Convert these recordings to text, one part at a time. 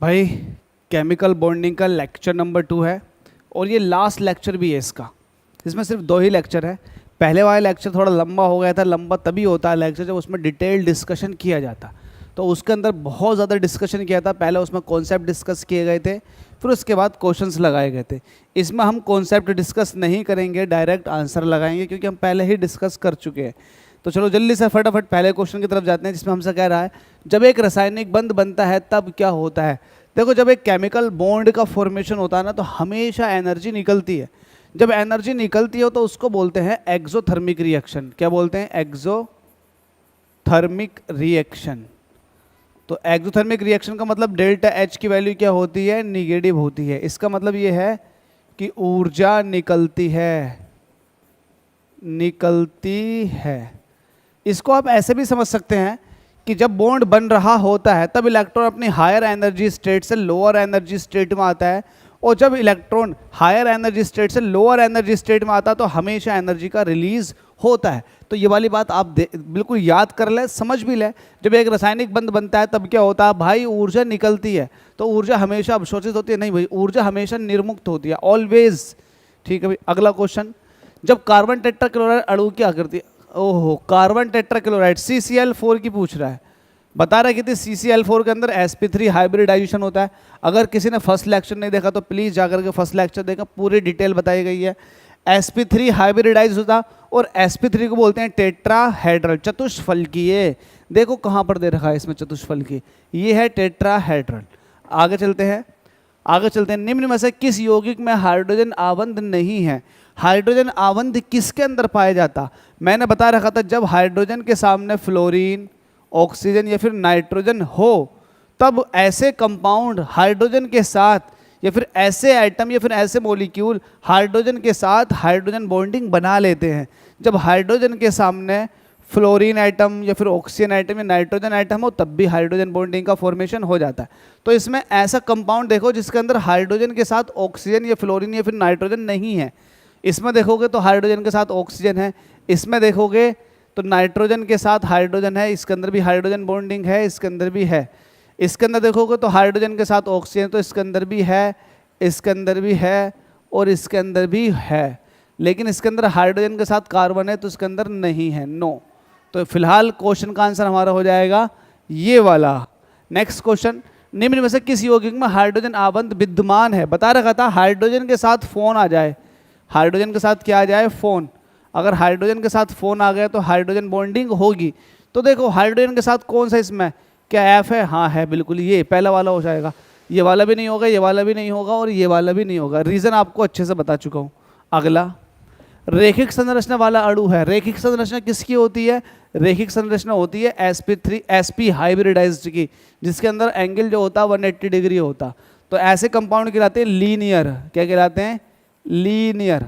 भाई chemical bonding का lecture number 2 है और ये लास्ट लेक्चर भी है इसका। इसमें सिर्फ 2 ही लेक्चर है। पहले वाला लेक्चर थोड़ा लंबा हो गया था। लंबा तभी होता है लेक्चर जब उसमें डिटेल डिस्कशन किया जाता, तो उसके अंदर बहुत ज़्यादा डिस्कशन किया था। पहले उसमें कॉन्सेप्ट डिस्कस किए गए थे, फिर उसके बाद क्वेश्चंस लगाए गए थे। इसमें हम कॉन्सेप्ट डिस्कस नहीं करेंगे, डायरेक्ट आंसर लगाएंगे क्योंकि हम पहले ही डिस्कस कर चुके हैं। तो चलो जल्दी से फटाफट पहले क्वेश्चन की तरफ जाते हैं, जिसमें हमसे कह रहा है जब एक रासायनिक बंध बनता है तब क्या होता है। देखो, जब एक केमिकल बॉन्ड का फॉर्मेशन होता है ना, तो हमेशा एनर्जी निकलती है। जब एनर्जी निकलती है तो उसको बोलते हैं एक्सोथर्मिक रिएक्शन। क्या बोलते हैं? Exothermic reaction. तो एक्सोथर्मिक रिएक्शन का मतलब डेल्टा एच की वैल्यू क्या होती है? निगेटिव होती है। इसका मतलब ये है कि ऊर्जा निकलती है। इसको आप ऐसे भी समझ सकते हैं कि जब बॉन्ड बन रहा होता है तब इलेक्ट्रॉन अपनी हायर एनर्जी स्टेट से लोअर एनर्जी स्टेट में आता है, और जब इलेक्ट्रॉन हायर एनर्जी स्टेट से लोअर एनर्जी स्टेट में आता है तो हमेशा एनर्जी का रिलीज होता है। तो ये वाली बात आप बिल्कुल याद कर ले, समझ भी ले। जब एक रासायनिक बंध बनता है तब क्या होता है भाई? ऊर्जा निकलती है। तो ऊर्जा हमेशा अवशोषित होती है? नहीं भाई, ऊर्जा हमेशा निर्मुक्त होती है, ऑलवेज। ठीक है भाई, अगला क्वेश्चन। जब कार्बन टेट्राक्लोराइड अणु क्या करती है? ओहो, कार्बन टेट्राक्लोराइड CCl4 की पूछ रहा है। बता रहा है कि CCl4 के अंदर sp3 हाइब्रिडाइजेशन होता है। अगर किसी ने फर्स्ट लेक्चर नहीं देखा तो प्लीज़ जाकर के फर्स्ट लेक्चर देखा, पूरी डिटेल बताई गई है। sp3 हाइब्रिडाइज होता और sp3 को बोलते हैं टेट्राहेड्रल, चतुष्फलकीय। देखो कहाँ पर दे रखा है इसमें चतुष्फलकीय, ये है टेट्राहेड्रल। आगे चलते हैं। निम्न में से किस यौगिक में हाइड्रोजन आबंध नहीं है? हाइड्रोजन आबंध किसके अंदर पाया जाता? मैंने बता रखा था जब हाइड्रोजन के सामने फ्लोरीन, ऑक्सीजन या फिर नाइट्रोजन हो तब ऐसे कंपाउंड हाइड्रोजन के साथ या फिर ऐसे एटम या फिर ऐसे मॉलिक्यूल हाइड्रोजन के साथ हाइड्रोजन बॉन्डिंग बना लेते हैं। जब हाइड्रोजन के सामने फ्लोरीन एटम या फिर ऑक्सीजन एटम या नाइट्रोजन एटम हो तब भी हाइड्रोजन बॉन्डिंग का फॉर्मेशन हो जाता है। तो इसमें ऐसा कंपाउंड देखो जिसके अंदर हाइड्रोजन के साथ ऑक्सीजन या फ्लोरीन या फिर नाइट्रोजन नहीं है। इसमें देखोगे तो हाइड्रोजन के साथ ऑक्सीजन है, इसमें देखोगे तो नाइट्रोजन के साथ हाइड्रोजन है, इसके अंदर भी हाइड्रोजन बॉन्डिंग है, इसके अंदर भी है। इसके अंदर देखोगे तो हाइड्रोजन के साथ ऑक्सीजन, तो इसके अंदर भी है, इसके अंदर भी है और इसके अंदर भी है। लेकिन इसके अंदर हाइड्रोजन के साथ कार्बन है तो इसके अंदर नहीं है, नो। तो फिलहाल क्वेश्चन का आंसर हमारा हो जाएगा ये वाला। Next question. निम्न में से किस यौगिक में हाइड्रोजन आबंध विद्यमान है? बता रखा था हाइड्रोजन के साथ फोन आ जाए। हाइड्रोजन के साथ क्या आ जाए? फोन। अगर हाइड्रोजन के साथ फोन आ गया तो हाइड्रोजन बॉन्डिंग होगी। तो देखो हाइड्रोजन के साथ कौन सा इसमें, क्या एफ है? हाँ है, बिल्कुल ये पहला वाला हो जाएगा। ये वाला भी नहीं होगा, ये वाला भी नहीं होगा और ये वाला भी नहीं होगा। रीज़न आपको अच्छे से बता चुका हूँ। अगला, रेखिक संरचना वाला अणु है। रेखिक संरचना किसकी होती है? रेखिक संरचना होती है sp हाइब्रिडाइज्ड की, जिसके अंदर एंगल जो होता है 180 डिग्री होता। तो ऐसे कंपाउंड कहलाते हैं लीनियर। क्या कहलाते हैं? लीनियर।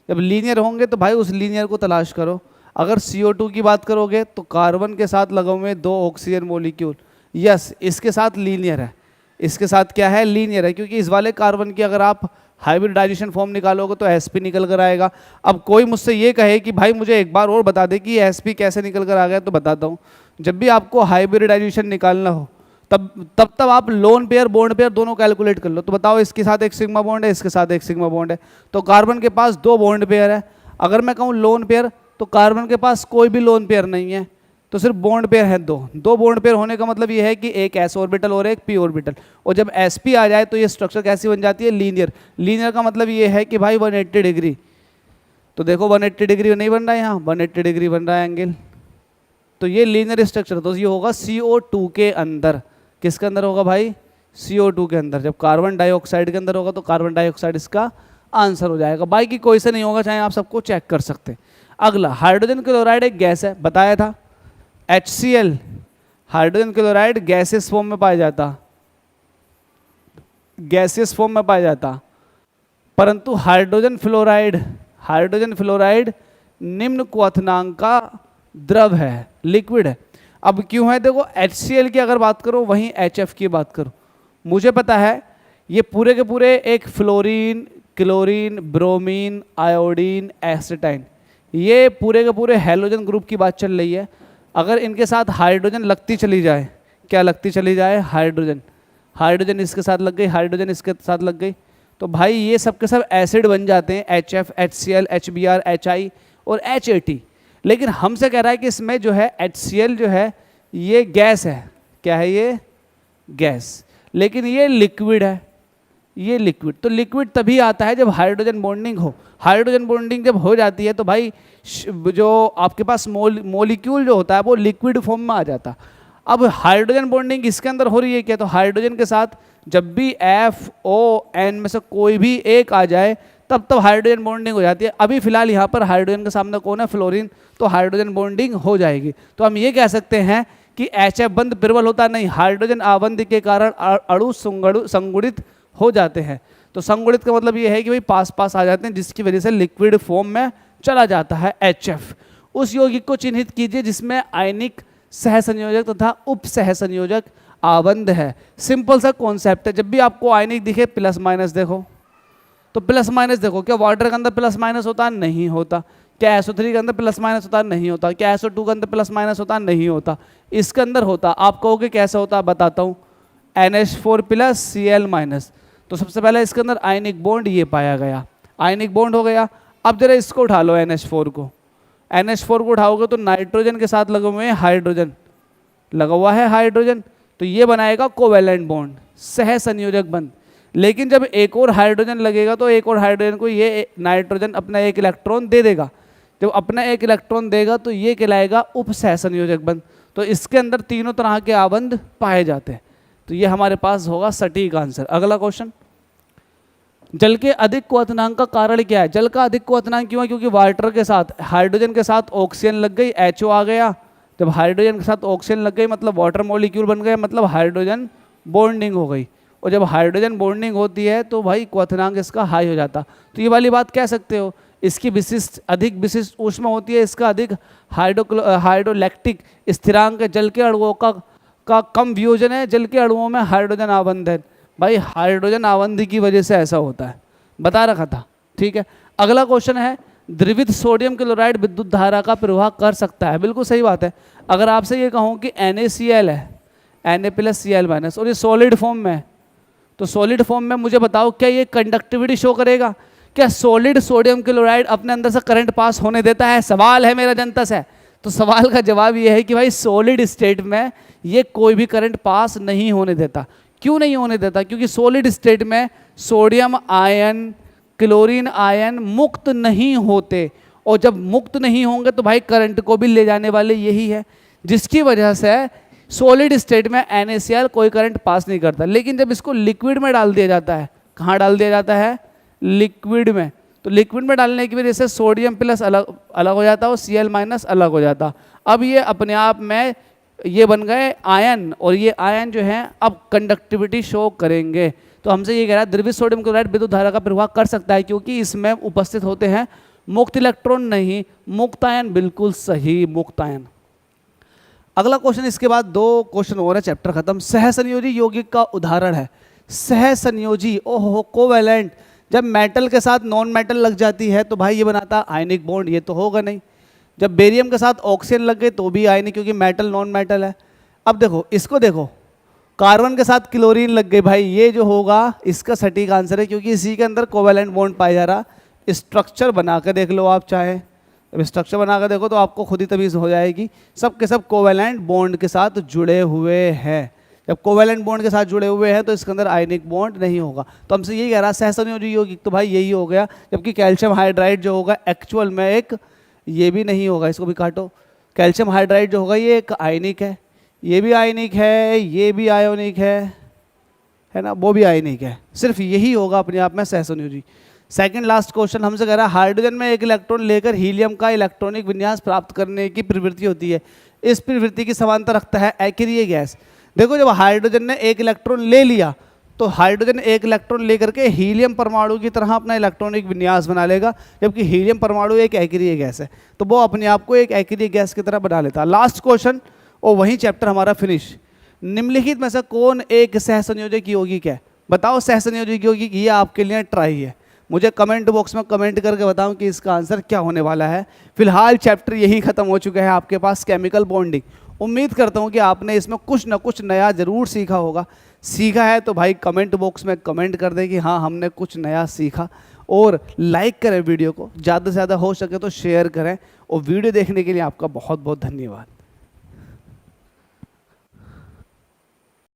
जब लीनियर होंगे तो भाई उस लीनियर को तलाश करो। अगर CO2 की बात करोगे तो कार्बन के साथ लगे हुए 2 ऑक्सीजन मॉलिक्यूल, यस इसके साथ लीनियर है। इसके साथ क्या है? लीनियर है, क्योंकि इस वाले कार्बन की अगर आप हाइब्रिडाइजेशन फॉर्म निकालोगे तो sp निकल कर आएगा। अब कोई मुझसे ये कहे कि भाई मुझे एक बार और बता दे कि sp कैसे निकल कर आ गया, तो बताता हूँ। जब भी आपको हाइब्रिडाइजेशन निकालना हो तब आप लोन पेयर बॉन्ड पेयर दोनों कैलकुलेट कर लो। तो बताओ, इसके साथ एक सिग्मा बॉन्ड है, इसके साथ एक सिग्मा बॉन्ड है, तो कार्बन के पास 2 बॉन्ड पेयर है। अगर मैं कहूँ लोन पेयर तो कार्बन के पास कोई भी लोन पेयर नहीं है, तो सिर्फ बॉन्ड पेयर है 2 बॉन्ड पेयर होने का मतलब ये है कि एक s ऑर्बिटल और एक p ऑर्बिटल। और जब sp आ जाए तो ये स्ट्रक्चर कैसी बन जाती है? लीनियर। लीनियर का मतलब ये है कि भाई 180 डिग्री। तो देखो 180 डिग्री नहीं बन रहा है, यहाँ 180 डिग्री बन रहा है एंगल। तो ये लीनियर स्ट्रक्चर, तो ये होगा CO2 के अंदर। किसके अंदर होगा भाई? CO2 के अंदर। जब कार्बन डाइऑक्साइड के अंदर होगा तो कार्बन डाइऑक्साइड इसका आंसर हो जाएगा। बाकी कोई से नहीं होगा, चाहे आप सबको चेक कर सकते हैं। अगला, हाइड्रोजन क्लोराइड एक गैस है, बताया था HCl। Hydrogen chloride gaseous form में पाया जाता, परंतु हाइड्रोजन फ्लोराइड निम्न क्वथनांक का द्रव है, लिक्विड है। अब क्यों है? देखो HCl की अगर बात करो, वहीं HF की बात करो, मुझे पता है ये पूरे के पूरे एक फ्लोरीन, क्लोरीन, ब्रोमीन, आयोडीन, एसिटाइन, ये पूरे के पूरे हैलोजन ग्रुप की बात चल रही है। अगर इनके साथ हाइड्रोजन लगती चली जाए, क्या लगती चली जाए? हाइड्रोजन। हाइड्रोजन इसके साथ लग गई, हाइड्रोजन इसके साथ लग गई, तो भाई ये सब के सब एसिड बन जाते हैं, HF, HCl, HBr, HI और HAT। लेकिन हमसे कह रहा है कि इसमें जो है HCl जो है ये गैस है, क्या है ये गैस, लेकिन ये लिक्विड है, ये लिक्विड। तो लिक्विड तभी आता है जब हाइड्रोजन बॉन्डिंग हो। हाइड्रोजन बॉन्डिंग जब हो जाती है तो भाई जो आपके पास मोलिक्यूल जो होता है वो लिक्विड फॉर्म में आ जाता। अब हाइड्रोजन बॉन्डिंग इसके अंदर हो रही है क्या, तो हाइड्रोजन के साथ जब भी FON में से कोई भी एक आ जाए तब हाइड्रोजन बॉन्डिंग हो जाती है। अभी फिलहाल यहाँ पर हाइड्रोजन के सामने कौन है, फ्लोरीन, तो हाइड्रोजन बॉन्डिंग हो जाएगी। तो हम ये कह सकते हैं कि HF बंध प्रबल होता नहीं, हाइड्रोजन आबंध के कारण अणु संगुणित हो जाते हैं। तो संगुणित का मतलब ये है कि भाई पास पास आ जाते हैं, जिसकी वजह से लिक्विड फॉर्म में चला जाता है HF। उस यौगिक को चिन्हित कीजिए जिसमें आयनिक सहसंयोजक तथा उप सहसंयोजक आबंध है। सिंपल सा कॉन्सेप्ट है, जब भी आपको आयनिक दिखे प्लस माइनस देखो, तो प्लस माइनस देखो। क्या वाटर के अंदर प्लस माइनस होता नहीं होता? क्या SO3 के अंदर प्लस माइनस होता नहीं होता? क्या SO2 के अंदर प्लस माइनस होता नहीं होता? इसके अंदर होता। आप कहोगे कैसे होता, बताता हूँ। NH4 प्लस Cl माइनस, तो सबसे पहले इसके अंदर आयनिक बॉन्ड ये पाया गया, आयनिक बॉन्ड हो गया। अब जरा इसको उठा लो NH4 को, NH4 को उठाओगे तो नाइट्रोजन के साथ लगे हुए हैं हाइड्रोजन, लगा हुआ है हाइड्रोजन, तो ये बनाएगा कोवेलेंट बॉन्ड, सह संयोजक बंध। लेकिन जब एक और हाइड्रोजन लगेगा तो एक और हाइड्रोजन को ये नाइट्रोजन अपना एक इलेक्ट्रॉन दे देगा। जब अपना एक इलेक्ट्रॉन देगा तो ये कहलाएगा उप सह संयोजक बंध। तो इसके अंदर तीनों तरह के आबंध पाए जाते हैं। तो ये हमारे पास होगा सटीक आंसर। अगला क्वेश्चन, जल के अधिक क्वथनांक का कारण क्या है? जल का अधिक क्वथनांक क्यों है? क्योंकि वाटर के साथ हाइड्रोजन के साथ ऑक्सीजन लग गई, HO आ गया। जब हाइड्रोजन के साथ ऑक्सीजन लग गई मतलब वाटर मॉलिक्यूल बन गए, मतलब हाइड्रोजन बॉन्डिंग हो गई। और जब हाइड्रोजन बॉन्डिंग होती है तो भाई क्वथनांक इसका हाई हो जाता। तो ये वाली बात कह सकते हो, इसकी विशिष्ट अधिक विशिष्ट ऊष्मा होती है, इसका अधिक हाइड्रोलैक्टिक स्थिरांक है, जल के अणुओं का कम वियोजन है, जल के अणुओं में हाइड्रोजन आबंध है। भाई हाइड्रोजन आबंध की वजह से ऐसा होता है, बता रखा था। ठीक है, अगला क्वेश्चन है, द्रवित सोडियम क्लोराइड विद्युत धारा का प्रवाह कर सकता है? बिल्कुल सही बात है। अगर आपसे ये कहूँ कि NaCl है, Na+Cl- और ये सॉलिड फॉर्म में है, तो सॉलिड फॉर्म में मुझे बताओ क्या ये कंडक्टिविटी शो करेगा? क्या सॉलिड सोडियम क्लोराइड अपने अंदर से करंट पास होने देता है? सवाल है मेरा जनता से। तो सवाल का जवाब ये है कि भाई सॉलिड स्टेट में ये कोई भी करंट पास नहीं होने देता। क्यों नहीं होने देता? क्योंकि सॉलिड स्टेट में सोडियम आयन, क्लोरीन आयन मुक्त नहीं होते, और जब मुक्त नहीं होंगे तो भाई करंट को भी ले जाने वाले यही है, जिसकी वजह से सॉलिड स्टेट में NaCl कोई करंट पास नहीं करता। लेकिन जब इसको लिक्विड में डाल दिया जाता है, कहाँ डाल दिया जाता है? लिक्विड में। तो लिक्विड में डालने की वजह से सोडियम प्लस अलग हो जाता है और Cl- अलग हो जाता। अब ये अपने आप में ये बन गए आयन, और ये आयन जो है अब कंडक्टिविटी शो करेंगे। तो हमसे ये कह रहा है द्रवित सोडियम क्लोराइड विद्युत धारा का प्रवाह कर सकता है, क्योंकि इसमें उपस्थित होते हैं मुक्त इलेक्ट्रॉन नहीं, मुक्त आयन। बिल्कुल सही, मुक्त आयन। अगला क्वेश्चन, इसके बाद 2 क्वेश्चन और है, चैप्टर खत्म। सहसंयोजी यौगिक का उदाहरण है। सहसंयोजी, ओहो, कोवेलेंट। जब मेटल के साथ नॉन मेटल लग जाती है तो भाई ये बनाता आयनिक बॉन्ड, ये तो होगा नहीं। जब बेरियम के साथ ऑक्सीजन लग गए तो भी आयनिक, क्योंकि मेटल नॉन मेटल है। अब देखो इसको, देखो कार्बन के साथ क्लोरीन लग गई, भाई ये जो होगा इसका सटीक आंसर है, क्योंकि इसी के अंदर कोवेलेंट बॉन्ड पाया जा रहा। स्ट्रक्चर बना कर देख लो आप चाहे, जब स्ट्रक्चर बना कर देखो तो आपको खुद ही तमीज़ हो जाएगी। सब के सब कोवेलेंट बॉन्ड के साथ जुड़े हुए हैं। जब कोवेलेंट बॉन्ड के साथ जुड़े हुए हैं तो इसके अंदर आयनिक बॉन्ड नहीं होगा। तो हमसे यही कह रहा है सहसंयोजी यौगिक, तो भाई यही हो गया। जबकि कैल्शियम हाइड्राइड जो होगा एक्चुअल में एक, ये भी नहीं होगा, इसको भी काटो। कैल्शियम हाइड्राइड जो होगा ये एक आयनिक है, ये भी आयनिक है, ये भी आयोनिक है ना, वो भी आयनिक है। सिर्फ यही होगा अपने आप में सहसंयोजी। सेकंड लास्ट क्वेश्चन हमसे कह रहा है, हाइड्रोजन में एक इलेक्ट्रॉन लेकर हीलियम का इलेक्ट्रॉनिक विन्यास प्राप्त करने की प्रवृत्ति होती है। इस प्रवृत्ति की समानता रखता है अकेरिय गैस। देखो जब हाइड्रोजन ने एक इलेक्ट्रॉन ले लिया तो हाइड्रोजन एक इलेक्ट्रॉन लेकर के हीलियम परमाणु की तरह अपना इलेक्ट्रॉनिक विन्यास बना लेगा, जबकि हीलियम परमाणु एक अकेरिय गैस है, तो वो अपने आप को एक अकेरिय गैस की तरह बना लेता है। लास्ट क्वेश्चन और वही चैप्टर हमारा फिनिश। निम्नलिखित में से कौन एक सहसंयोजक यौगिक है? बताओ सहसंयोजक यौगिक, ये आपके लिए ट्राई है। मुझे कमेंट बॉक्स में कमेंट करके बताओ कि इसका आंसर क्या होने वाला है। फिलहाल चैप्टर यही खत्म हो चुका है आपके पास, केमिकल बॉन्डिंग। उम्मीद करता हूँ कि आपने इसमें कुछ ना कुछ नया जरूर सीखा होगा। सीखा है तो भाई कमेंट बॉक्स में कमेंट कर दें कि हाँ हमने कुछ नया सीखा, और लाइक करें वीडियो को, ज़्यादा से ज़्यादा हो सके तो शेयर करें, और वीडियो देखने के लिए आपका बहुत बहुत धन्यवाद।